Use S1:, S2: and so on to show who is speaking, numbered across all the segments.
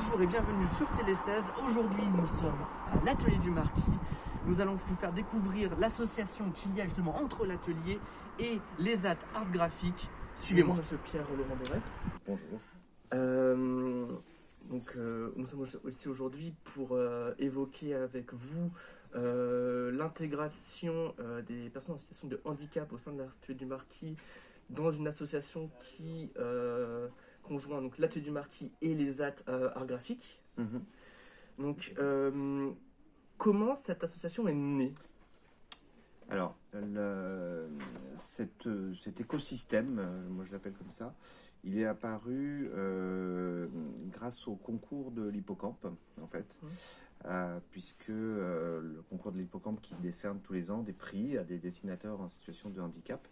S1: Bonjour et bienvenue sur Télé 16. Aujourd'hui, nous sommes à l'atelier du Marquis. Nous allons vous faire découvrir l'association qu'il y a justement entre l'atelier et les Art Graphiques. Suivez-moi. Monsieur Pierre Laurent Dorès.
S2: Bonjour.
S1: Nous sommes ici aujourd'hui pour évoquer avec vous l'intégration des personnes en situation de handicap au sein de l'atelier du Marquis dans une association qui conjoint donc l'atelier du Marquis et les Art Graphiques. Donc, comment cette association est née?
S2: Alors, cet écosystème, moi je l'appelle comme ça, il est apparu grâce au concours de l'Hippocampe, en fait, puisque le concours de l'Hippocampe qui décerne tous les ans des prix à des dessinateurs en situation de handicap,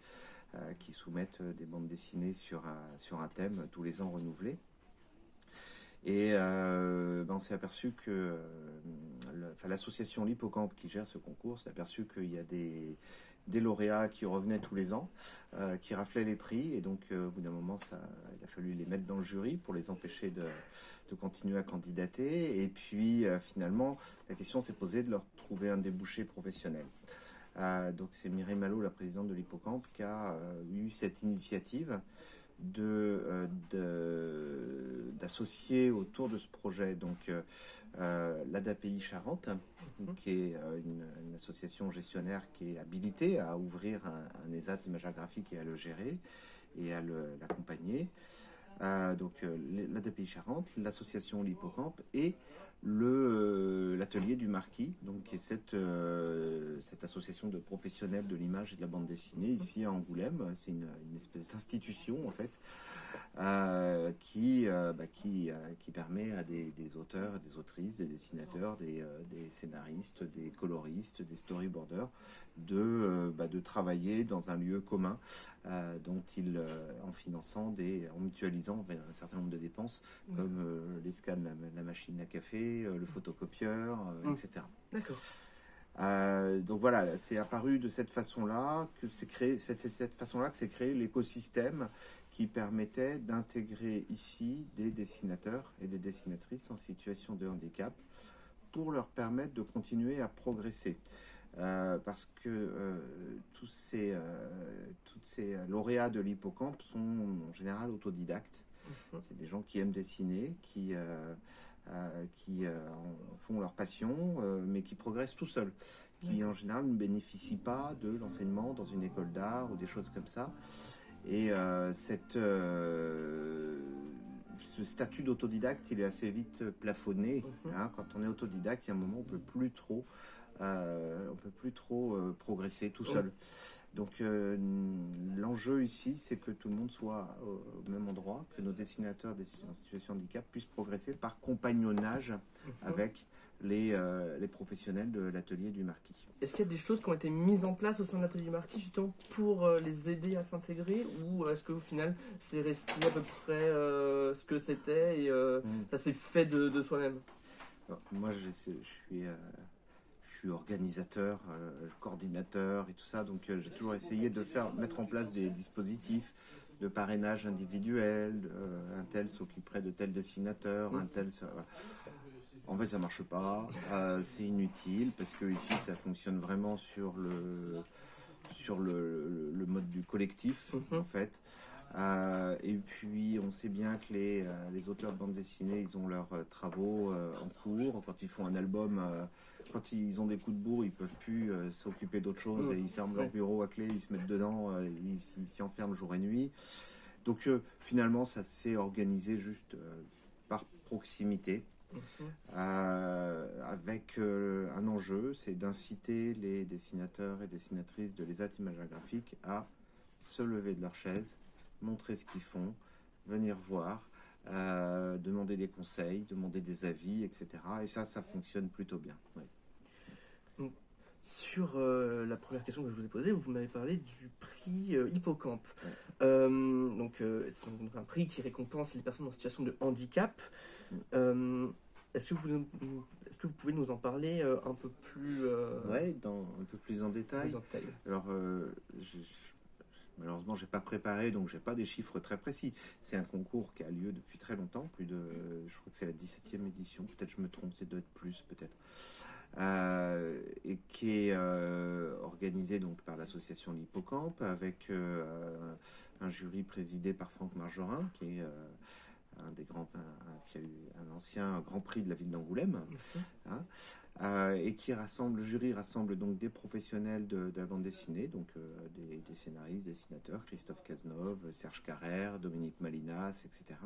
S2: qui soumettent des bandes dessinées sur un thème tous les ans renouvelé. Et on s'est aperçu que l'association L'Hippocampe qui gère ce concours s'est aperçu qu'il y a des lauréats qui revenaient tous les ans, qui raflaient les prix, et donc au bout d'un moment il a fallu les mettre dans le jury pour les empêcher de continuer à candidater. Et puis finalement la question s'est posée de leur trouver un débouché professionnel. Donc c'est Mireille Malo, la présidente de l'Hippocampe, qui a eu cette initiative d'associer autour de ce projet donc l'ADAPI Charente, qui est une association gestionnaire qui est habilitée à ouvrir un ESAT imaginaire graphique et à le gérer et à l'accompagner. Donc l'ADAPI Charente, l'association L'Hippocampe et l'atelier du Marquis, donc qui est cette association de professionnels de l'image et de la bande dessinée ici à Angoulême. C'est une espèce d'institution en fait qui permet à des auteurs, des autrices, des dessinateurs, des scénaristes, des coloristes, des storyboarders de travailler dans un lieu commun en mutualisant un certain nombre de dépenses comme les scans, la machine à café, le photocopieur, etc.
S1: D'accord.
S2: Donc voilà, c'est apparu de cette façon-là que c'est cette façon-là que s'est créé l'écosystème qui permettait d'intégrer ici des dessinateurs et des dessinatrices en situation de handicap pour leur permettre de continuer à progresser. Parce que tous ces lauréats de l'Hippocampe sont en général autodidactes. C'est des gens qui aiment dessiner, qui font leur passion, mais qui progressent tout seuls, qui en général ne bénéficient pas de l'enseignement dans une école d'art ou des choses comme ça. Et ce statut d'autodidacte, il est assez vite plafonné. Quand on est autodidacte, il y a un moment où on peut plus trop progresser tout seul. Donc l'enjeu ici, c'est que tout le monde soit au même endroit, que nos dessinateurs en situation de handicap puissent progresser par compagnonnage avec les professionnels de l'atelier du Marquis.
S1: Est-ce qu'il y a des choses qui ont été mises en place au sein de l'atelier du Marquis justement pour les aider à s'intégrer, ou est-ce qu'au final c'est resté à peu près ce que c'était et ça s'est fait de soi-même?
S2: Alors, moi je suis organisateur, coordinateur et tout ça, donc j'ai toujours essayé de mettre en place des dispositifs de parrainage individuel, un tel s'occuperait de tel dessinateur, un tel... En fait, ça marche pas, c'est inutile, parce que ici, ça fonctionne vraiment sur le mode du collectif, en fait. Et puis, on sait bien que les auteurs de bande dessinée, ils ont leurs travaux en cours. Quand ils font un album, quand ils ont des coups de bourre, ils peuvent plus s'occuper d'autre chose, et ils ferment leur bureau à clé, ils se mettent dedans, ils s'y enferment jour et nuit. Donc, finalement, ça s'est organisé juste par proximité. Avec un enjeu, c'est d'inciter les dessinateurs et dessinatrices de l'ESAT imaginaire graphique à se lever de leur chaise, montrer ce qu'ils font, venir voir, demander des conseils, demander des avis, etc. Et ça fonctionne plutôt bien. Ouais.
S1: Donc, sur la première question que je vous ai posée, vous m'avez parlé du prix Hippocampe. Ouais. C'est donc un prix qui récompense les personnes en situation de handicap. Est-ce que vous pouvez nous en parler un peu plus
S2: un peu plus en détail. Alors, malheureusement, j'ai pas préparé, donc j'ai pas des chiffres très précis. C'est un concours qui a lieu depuis très longtemps, je crois que c'est la 17e édition, peut-être je me trompe, c'est doit être plus, peut-être. Et qui est organisé donc par l'association L'Hippocampe, avec un jury présidé par Franck Margerin, qui est qui a eu un ancien Grand Prix de la ville d'Angoulême, et qui rassemble, le jury rassemble donc des professionnels de la bande dessinée, donc des scénaristes, dessinateurs, Christophe Cazeneuve, Serge Carrère, Dominique Malinas, etc.,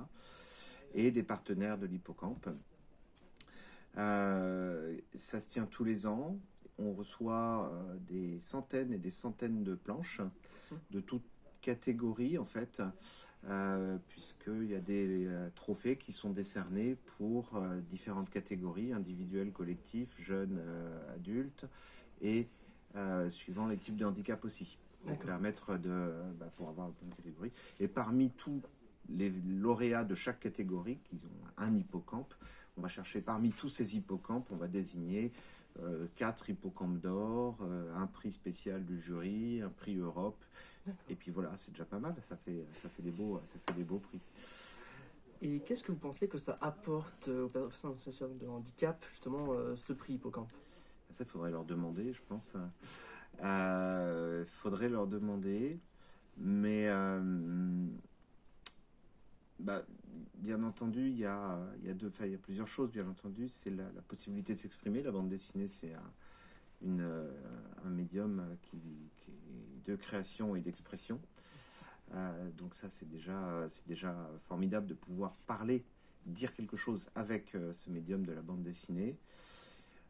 S2: et des partenaires de l'Hippocampe. Ça se tient tous les ans. On reçoit des centaines et des centaines de planches de toutes catégories, en fait, puisqu'il y a des trophées qui sont décernés pour différentes catégories, individuelles, collectifs, jeunes, adultes, et suivant les types de handicap aussi, pour permettre pour avoir une catégorie. Et parmi tous les lauréats de chaque catégorie, qui ont un hippocampe, on va chercher parmi tous ces hippocampes, on va désigner 4 hippocampes d'or, un prix spécial du jury, un prix Europe, et puis voilà, c'est déjà pas mal, ça fait des beaux prix.
S1: Et qu'est-ce que vous pensez que ça apporte aux personnes en situation de handicap, justement, ce prix Hippocampe?
S2: Ça, il faudrait leur demander, je pense. Faudrait leur demander, mais bien entendu, il y a plusieurs choses, bien entendu. C'est la possibilité de s'exprimer. La bande dessinée, c'est un médium qui est de création et d'expression. Donc ça, c'est déjà formidable de pouvoir parler, dire quelque chose avec ce médium de la bande dessinée.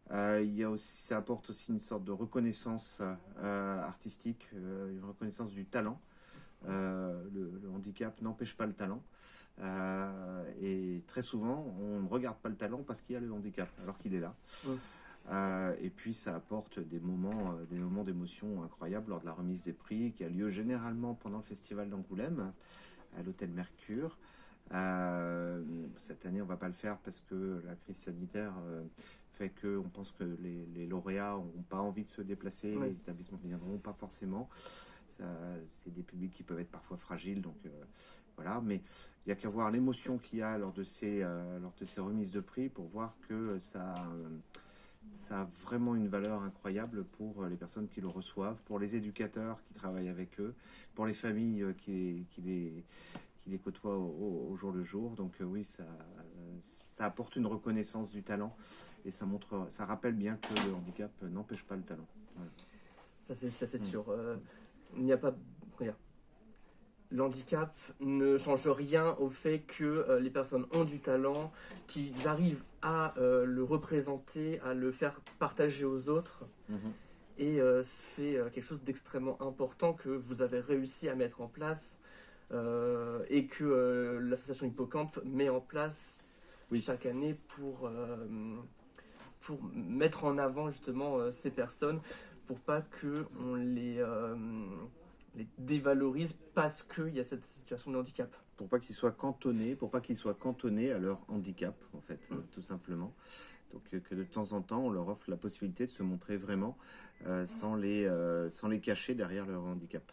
S2: Ça apporte aussi une sorte de reconnaissance artistique, une reconnaissance du talent. Le handicap n'empêche pas le talent. Et très souvent, on ne regarde pas le talent parce qu'il y a le handicap, alors qu'il est là. Et puis, ça apporte des moments d'émotion incroyables lors de la remise des prix, qui a lieu généralement pendant le festival d'Angoulême, à l'hôtel Mercure. Cette année, on ne va pas le faire parce que la crise sanitaire fait qu'on pense que les lauréats n'ont pas envie de se déplacer, les établissements ne viendront pas forcément. C'est des publics qui peuvent être parfois fragiles, donc voilà. Mais il n'y a qu'à voir l'émotion qu'il y a lors de ces remises de prix pour voir que ça a vraiment une valeur incroyable pour les personnes qui le reçoivent, pour les éducateurs qui travaillent avec eux, pour les familles qui les côtoient au jour le jour. Donc oui, ça apporte une reconnaissance du talent et ça rappelle bien que le handicap n'empêche pas le talent. Voilà.
S1: Ça c'est sûr. Il n'y a pas... Le handicap ne change rien au fait que les personnes ont du talent, qu'ils arrivent à le représenter, à le faire partager aux autres. Et c'est quelque chose d'extrêmement important que vous avez réussi à mettre en place et que l'association Hippocampe met en place chaque année pour mettre en avant justement ces personnes, pour pas qu'on les dévalorise parce qu'il y a cette situation de handicap.
S2: Pour pas qu'ils soient cantonnés à leur handicap, en fait, tout simplement. Donc que de temps en temps, on leur offre la possibilité de se montrer vraiment sans les cacher derrière leur handicap.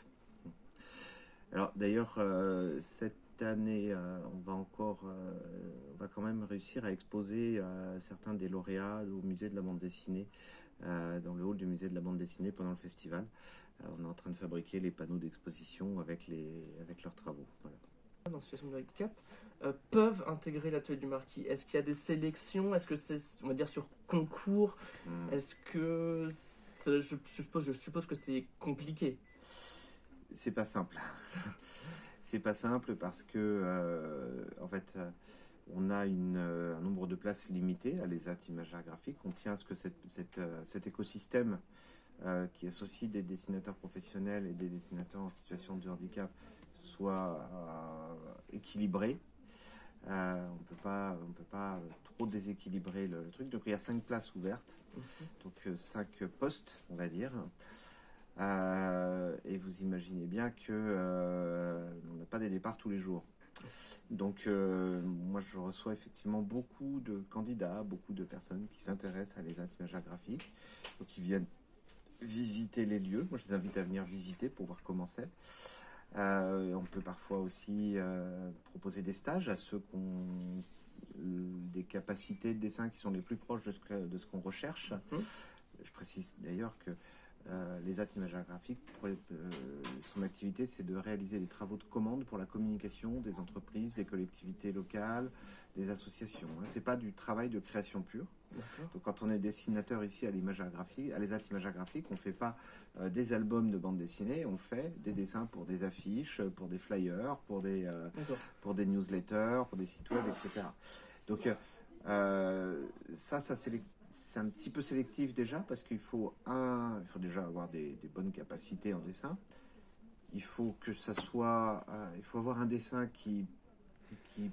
S2: Alors d'ailleurs, cette année, on va quand même réussir à exposer certains des lauréats au musée de la bande dessinée, dans le hall du musée de la bande dessinée pendant le festival. On est en train de fabriquer les panneaux d'exposition avec leurs travaux. Voilà.
S1: Dans situation de handicap, peuvent intégrer l'atelier du Marquis. Est-ce qu'il y a des sélections? Est-ce que c'est, on va dire, sur concours? Est-ce que... Je suppose que c'est compliqué.
S2: C'est pas simple. C'est pas simple parce que, en fait, on a un nombre de places limité à l'ESAT Imagerie Graphique. On tient à ce que cet écosystème qui associe des dessinateurs professionnels et des dessinateurs en situation de handicap soit équilibré. On peut pas trop déséquilibrer le truc. Donc il y a 5 places ouvertes, donc 5 postes, on va dire. Et vous imaginez bien que on n'a pas des départs tous les jours. Donc moi je reçois effectivement beaucoup de candidats, beaucoup de personnes qui s'intéressent à l'ESAT Imagerie Graphique, donc qui viennent visiter les lieux. Moi je les invite à venir visiter pour voir comment c'est. On peut parfois aussi proposer des stages à ceux qui ont des capacités de dessin qui sont les plus proches de ce qu'on recherche. Je précise d'ailleurs que les Imagerie graphique, son activité, c'est de réaliser des travaux de commande pour la communication des entreprises, des collectivités locales, des associations. C'est pas du travail de création pure. Donc, quand on est dessinateur ici à l'Imagerie graphique, à l'ESAT Imagerie graphique, on fait pas des albums de bande dessinée, on fait des dessins pour des affiches, pour des flyers, pour des newsletters, pour des sites web, etc. Donc ça c'est un petit peu sélectif déjà parce qu'il faut déjà avoir des bonnes capacités en dessin. Il faut que ça soit, il faut avoir un dessin qui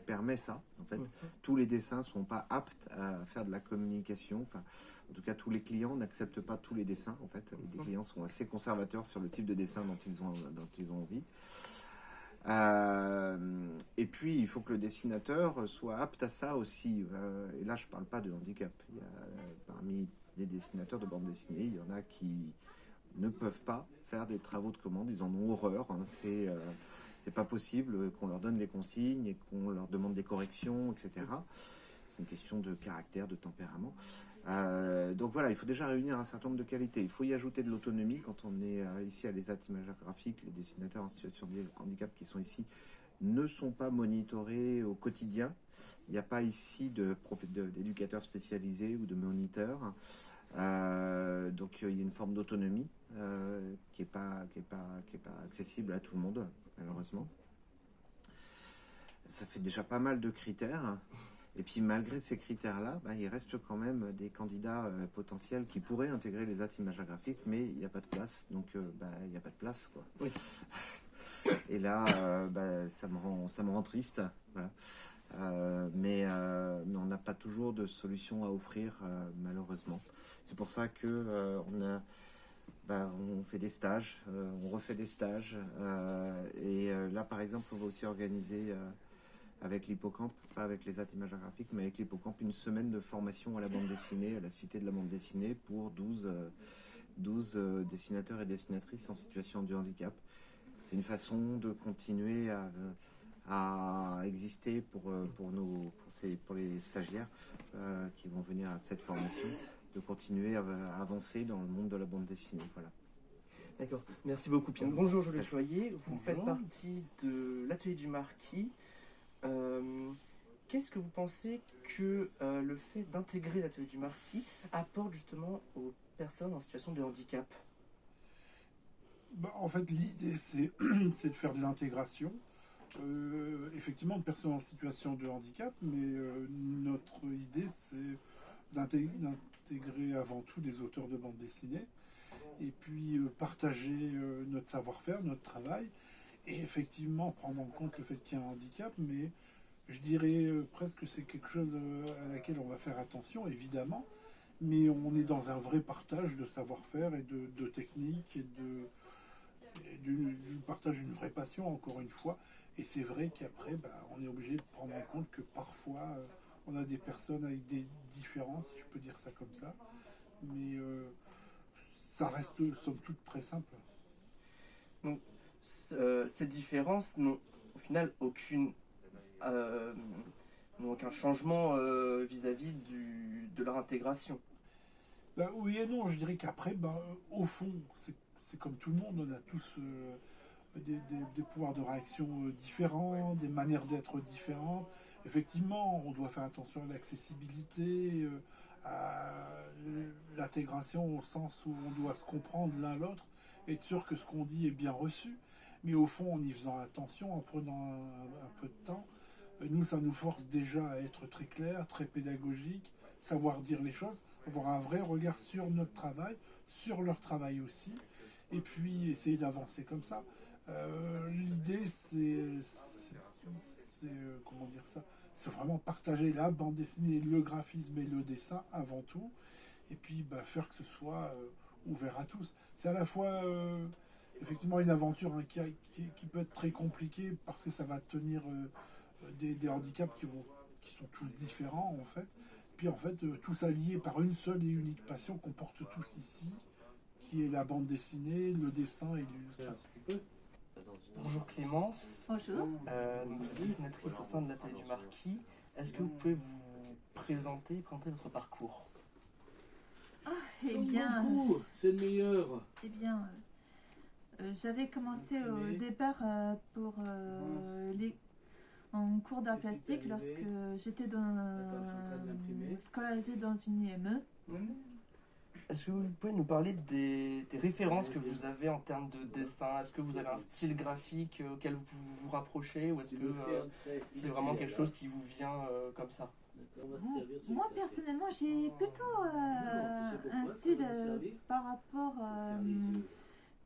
S2: permet ça. En fait, tous les dessins sont pas aptes à faire de la communication. Enfin, en tout cas, tous les clients n'acceptent pas tous les dessins. En fait, les clients sont assez conservateurs sur le type de dessin dont ils ont envie. Et puis, il faut que le dessinateur soit apte à ça aussi. Et là, je ne parle pas de handicap. Parmi les dessinateurs de bande dessinée, il y en a qui ne peuvent pas faire des travaux de commande. Ils en ont horreur. C'est pas possible qu'on leur donne des consignes et qu'on leur demande des corrections, etc. C'est une question de caractère, de tempérament. Donc voilà, il faut déjà réunir un certain nombre de qualités. Il faut y ajouter de l'autonomie. Quand on est ici à l'ESAT Imagerie graphique, les dessinateurs en situation de handicap qui sont ici ne sont pas monitorés au quotidien. Il n'y a pas ici d'éducateurs spécialisés ou de moniteurs. Donc il y a une forme d'autonomie qui est pas accessible à tout le monde, malheureusement. Ça fait déjà pas mal de critères. Et puis malgré ces critères-là, il reste quand même des candidats potentiels qui pourraient intégrer les Imagerie graphique, mais il n'y a pas de place. Donc il n'y a pas de place, quoi.
S1: Oui.
S2: Et là, ça me rend triste. Voilà. Mais on n'a pas toujours de solution à offrir, malheureusement. C'est pour ça que on fait des stages, on refait des stages. Et là, par exemple, on va aussi organiser avec l'Hippocampe, pas avec les Imagerie graphique, mais avec l'Hippocampe, une semaine de formation à la bande dessinée, à la Cité de la bande dessinée, pour 12 dessinateurs et dessinatrices en situation de handicap. C'est une façon de continuer à exister pour les stagiaires qui vont venir à cette formation, de continuer à avancer dans le monde de la bande dessinée. Voilà.
S1: D'accord, merci beaucoup Pierre. Bonjour Jules Choyer, vous faites partie de l'atelier du Marquis. Qu'est-ce que vous pensez que le fait d'intégrer l'atelier du Marquis apporte justement aux personnes en situation de handicap ?
S3: En fait, l'idée, c'est de faire de l'intégration. Effectivement, de personnes en situation de handicap, mais notre idée, c'est d'intégrer avant tout des auteurs de bande dessinée et puis partager notre savoir-faire, notre travail, et effectivement prendre en compte le fait qu'il y a un handicap, mais je dirais presque que c'est quelque chose à laquelle on va faire attention, évidemment, mais on est dans un vrai partage de savoir-faire et de techniques et du partage d'une vraie passion, encore une fois. Et c'est vrai qu'après, on est obligé de prendre en compte que parfois, on a des personnes avec des différences, si je peux dire ça comme ça. Mais ça reste, somme toute, très simple.
S1: Donc, ces différences n'ont au final aucun changement vis-à-vis de leur intégration.
S3: Oui et non, je dirais qu'après, au fond, c'est comme tout le monde, on a tous des pouvoirs de réaction différents, des manières d'être différentes. Effectivement, on doit faire attention à l'accessibilité, à l'intégration au sens où on doit se comprendre l'un l'autre, être sûr que ce qu'on dit est bien reçu. Mais au fond, en y faisant attention, en prenant un peu de temps, nous, ça nous force déjà à être très clair, très pédagogique, savoir dire les choses, avoir un vrai regard sur notre travail, sur leur travail aussi, et puis essayer d'avancer comme ça. L'idée, comment dire ça, c'est vraiment partager la bande dessinée, le graphisme et le dessin avant tout, et puis faire que ce soit ouvert à tous. C'est à la fois effectivement une aventure qui peut être très compliquée parce que ça va tenir des handicaps qui sont tous différents en fait. Puis en fait, tous alliés par une seule et unique passion qu'on porte tous ici, qui est la bande dessinée, le dessin et l'illustration.
S1: Bonjour Clémence.
S4: Bonjour.
S1: Donc vous êtes dessinatrice au sein de l'atelier du Marquis. Est-ce que vous pouvez vous présenter votre parcours?
S4: Eh bien,
S5: c'est le meilleur.
S4: eh bien j'avais commencé au départ en cours d'art plastique lorsque j'étais scolarisée dans une IME.
S1: Est-ce que vous pouvez nous parler des références que vous avez en termes de dessin? Est-ce que vous avez un style graphique auquel vous vous rapprochez, ou est-ce que c'est vraiment quelque chose qui vous vient comme ça?
S4: Moi personnellement, j'ai plutôt un style par rapport,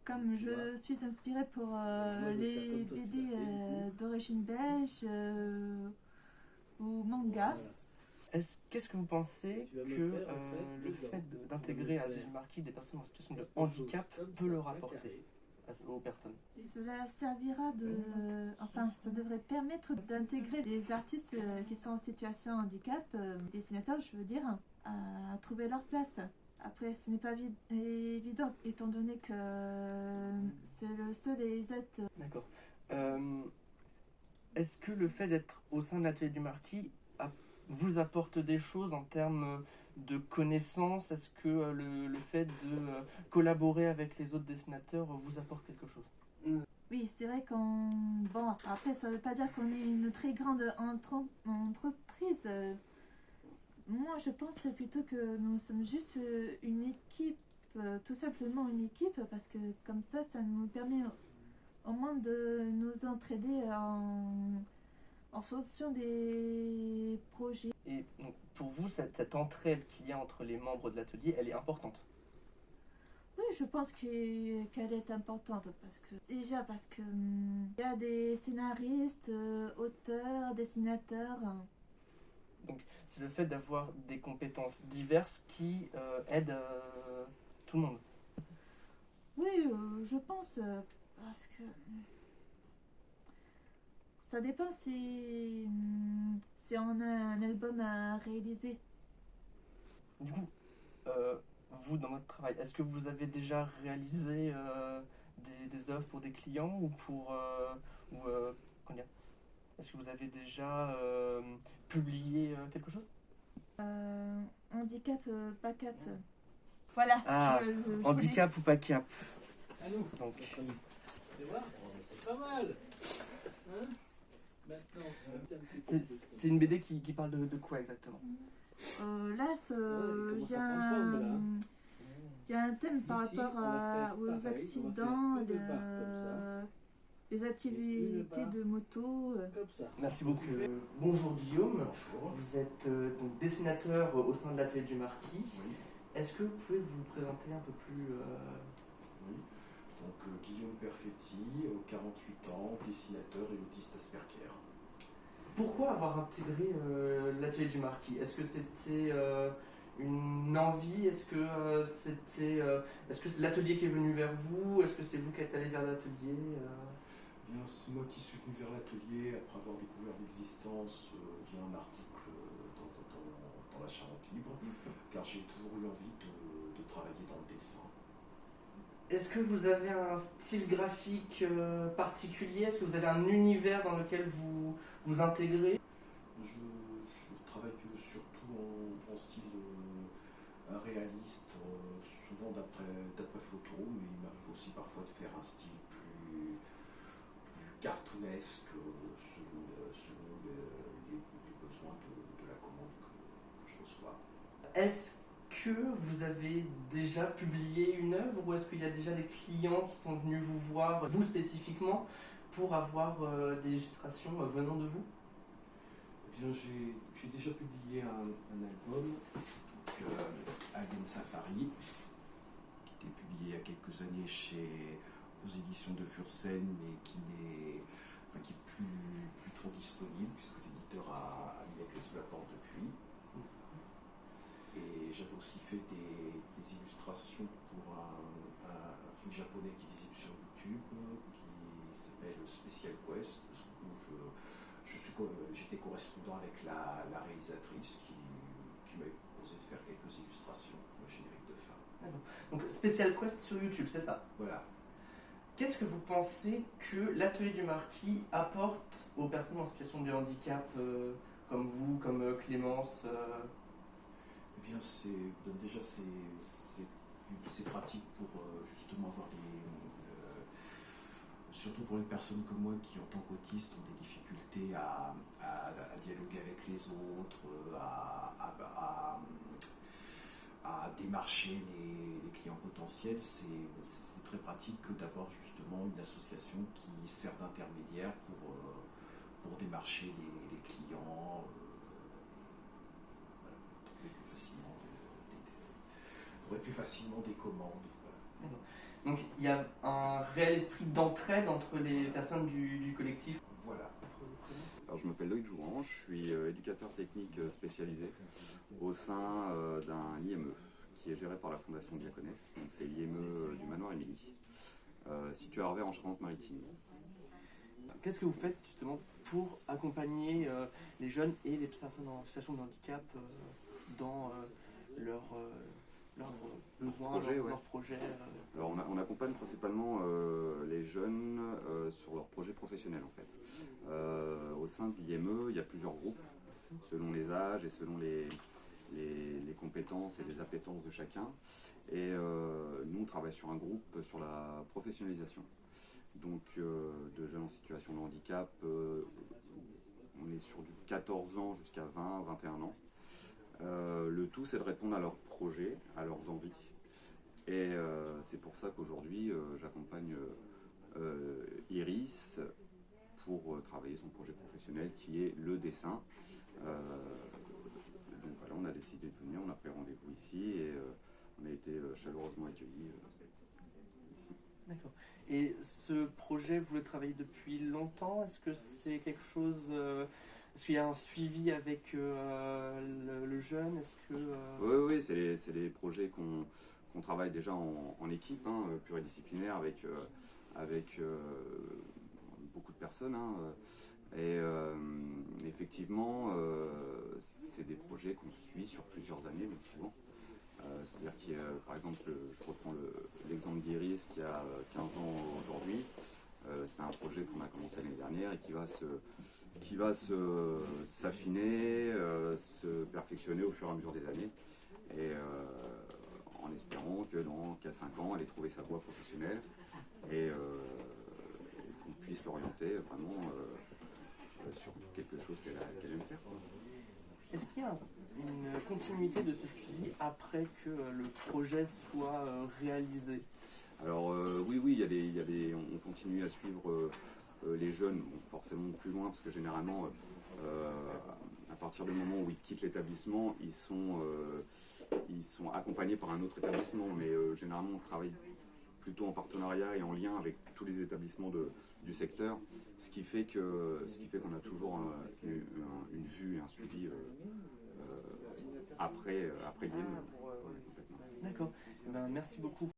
S4: comme je suis inspirée pour les BD d'origine belge ou manga.
S1: Qu'est-ce que vous pensez que le fait d'intégrer à l'atelier du Marquis des personnes en situation de handicap peut leur apporter aux personnes?
S4: Cela servira enfin, ça devrait permettre d'intégrer des artistes qui sont en situation de handicap, dessinateurs je veux dire, à trouver leur place. Après, ce n'est pas évident, étant donné que c'est le seul et exact.
S1: D'accord. Est-ce que le fait d'être au sein de l'atelier du Marquis vous apporte des choses en termes de connaissances? Est-ce que le fait de collaborer avec les autres dessinateurs vous apporte quelque chose?
S4: Oui, c'est vrai Bon, après, ça ne veut pas dire qu'on est une très grande entreprise. Moi, je pense plutôt que nous sommes juste une équipe, tout simplement une équipe, parce que comme ça nous permet au moins de nous entraider en fonction des projets.
S1: Et donc, pour vous, cette entraide qu'il y a entre les membres de l'atelier, elle est importante?
S4: Oui, je pense qu'elle est importante parce que il y a des scénaristes, auteurs, dessinateurs.
S1: Donc c'est le fait d'avoir des compétences diverses qui aident tout le monde.
S4: Oui, je pense parce que ça dépend si on a un album à réaliser.
S1: Du coup, vous, dans votre travail, est-ce que vous avez déjà réalisé des œuvres pour des clients ou comment dire, est-ce que vous avez déjà publié quelque chose?
S4: Handicap, pas cap. Voilà.
S1: Ah, handicap ou pas cap.
S5: Allô,
S1: Donc,
S5: tu vois, c'est pas mal. Hein? Maintenant,
S1: c'est une BD qui parle de quoi exactement?
S4: Là, il y a un thème par rapport aux accidents, les activités de moto.
S5: comme ça.
S1: Merci beaucoup. Bonjour Guillaume. Bonjour. Vous êtes donc dessinateur au sein de l'atelier du Marquis.
S6: Oui.
S1: Est-ce que vous pouvez vous présenter un peu plus
S6: Oui. Donc Guillaume Perfetti, 48 ans, dessinateur et autiste Asperger.
S1: Pourquoi avoir intégré l'atelier du Marquis? Est-ce que c'était une envie? Est-ce que c'est l'atelier qui est venu vers vous? Est-ce que c'est vous qui êtes allé vers l'atelier?
S6: Bien, c'est moi qui suis venu vers l'atelier après avoir découvert l'existence via un article dans la Charente Libre, car j'ai toujours eu envie de travailler dans le dessin.
S1: Est-ce que vous avez un style graphique particulier? Est-ce que vous avez un univers dans lequel vous intégrez?
S6: Je travaille surtout en style réaliste, souvent d'après photo, mais il m'arrive aussi parfois de faire un style plus cartoonesque selon les besoins de la commande que je reçois.
S1: Est-ce que vous avez déjà publié une œuvre, ou est-ce qu'il y a déjà des clients qui sont venus vous voir, vous spécifiquement, pour avoir des illustrations venant de vous?
S6: Eh bien, j'ai déjà publié un album, Alien Safari, qui était publié il y a quelques années aux éditions de Fursen, mais qui n'est plus trop disponible, puisque l'éditeur a mis la clé sous la porte depuis. Et j'avais aussi fait des illustrations pour un film japonais qui est visible sur YouTube, qui s'appelle Special Quest, où j'étais correspondant avec la réalisatrice qui m'avait proposé de faire quelques illustrations pour le générique de fin.
S1: Donc Special Quest sur YouTube, c'est ça?
S6: Voilà.
S1: Qu'est-ce que vous pensez que l'atelier du Marquis apporte aux personnes en situation de handicap, comme vous, comme Clémence
S6: Eh bien, déjà c'est pratique pour justement avoir surtout pour les personnes comme moi qui, en tant qu'autistes, ont des difficultés à dialoguer avec les autres, à démarcher les clients potentiels. C'est très pratique que d'avoir justement une association qui sert d'intermédiaire pour démarcher les clients, trouver plus facilement des commandes. Voilà.
S1: Donc il y a un réel esprit d'entraide entre les personnes du collectif.
S6: Voilà.
S7: Alors, je m'appelle Loïc Jouan, je suis éducateur technique spécialisé au sein d'un IME qui est géré par la Fondation Diaconès. C'est l'IME du Manoir Émilie, situé à Arvers en Charente-Maritime.
S1: Qu'est-ce que vous faites justement pour accompagner les jeunes et les personnes en situation de handicap dans leurs besoins, leurs projets
S7: Alors on accompagne principalement les jeunes sur leurs projets professionnels en fait. Au sein de l'IME, il y a plusieurs groupes, selon les âges et selon les compétences et les appétences de chacun. Et nous, on travaille sur un groupe sur la professionnalisation. Donc de jeunes en situation de handicap, on est sur du 14 ans jusqu'à 20, 21 ans. Le tout, c'est de répondre à leurs projets, à leurs envies. Et c'est pour ça qu'aujourd'hui, j'accompagne Iris pour travailler son projet professionnel qui est le dessin. Donc voilà, on a décidé de venir, on a pris rendez-vous ici et on a été chaleureusement accueillis ici.
S1: D'accord. Et ce projet, vous le travaillez depuis longtemps? Est-ce que c'est quelque chose... Est-ce qu'il y a un suivi avec le jeune? Est-ce que
S7: Oui, c'est des projets qu'on travaille déjà en équipe, pluridisciplinaire, avec beaucoup de personnes. Et effectivement, c'est des projets qu'on suit sur plusieurs années, même souvent. C'est-à-dire qu'il y a, par exemple, je reprends l'exemple d'Iris qui a 15 ans aujourd'hui. C'est un projet qu'on a commencé l'année dernière et qui va s'affiner, se perfectionner au fur et à mesure des années. Et en espérant que dans 4-5 ans, elle ait trouvé sa voie professionnelle et qu'on puisse l'orienter vraiment sur quelque chose qu'elle aime faire.
S1: est-ce qu'il y a une continuité de ce suivi après que le projet soit réalisé?
S7: Alors oui, on continue à suivre les jeunes, bon, forcément plus loin, parce que généralement, à partir du moment où ils quittent l'établissement, ils sont accompagnés par un autre établissement, mais généralement on travaille plutôt en partenariat et en lien avec tous les établissements du secteur, ce qui fait qu'on a toujours une vue et un suivi après l'IM.
S1: D'accord. Eh ben, merci beaucoup.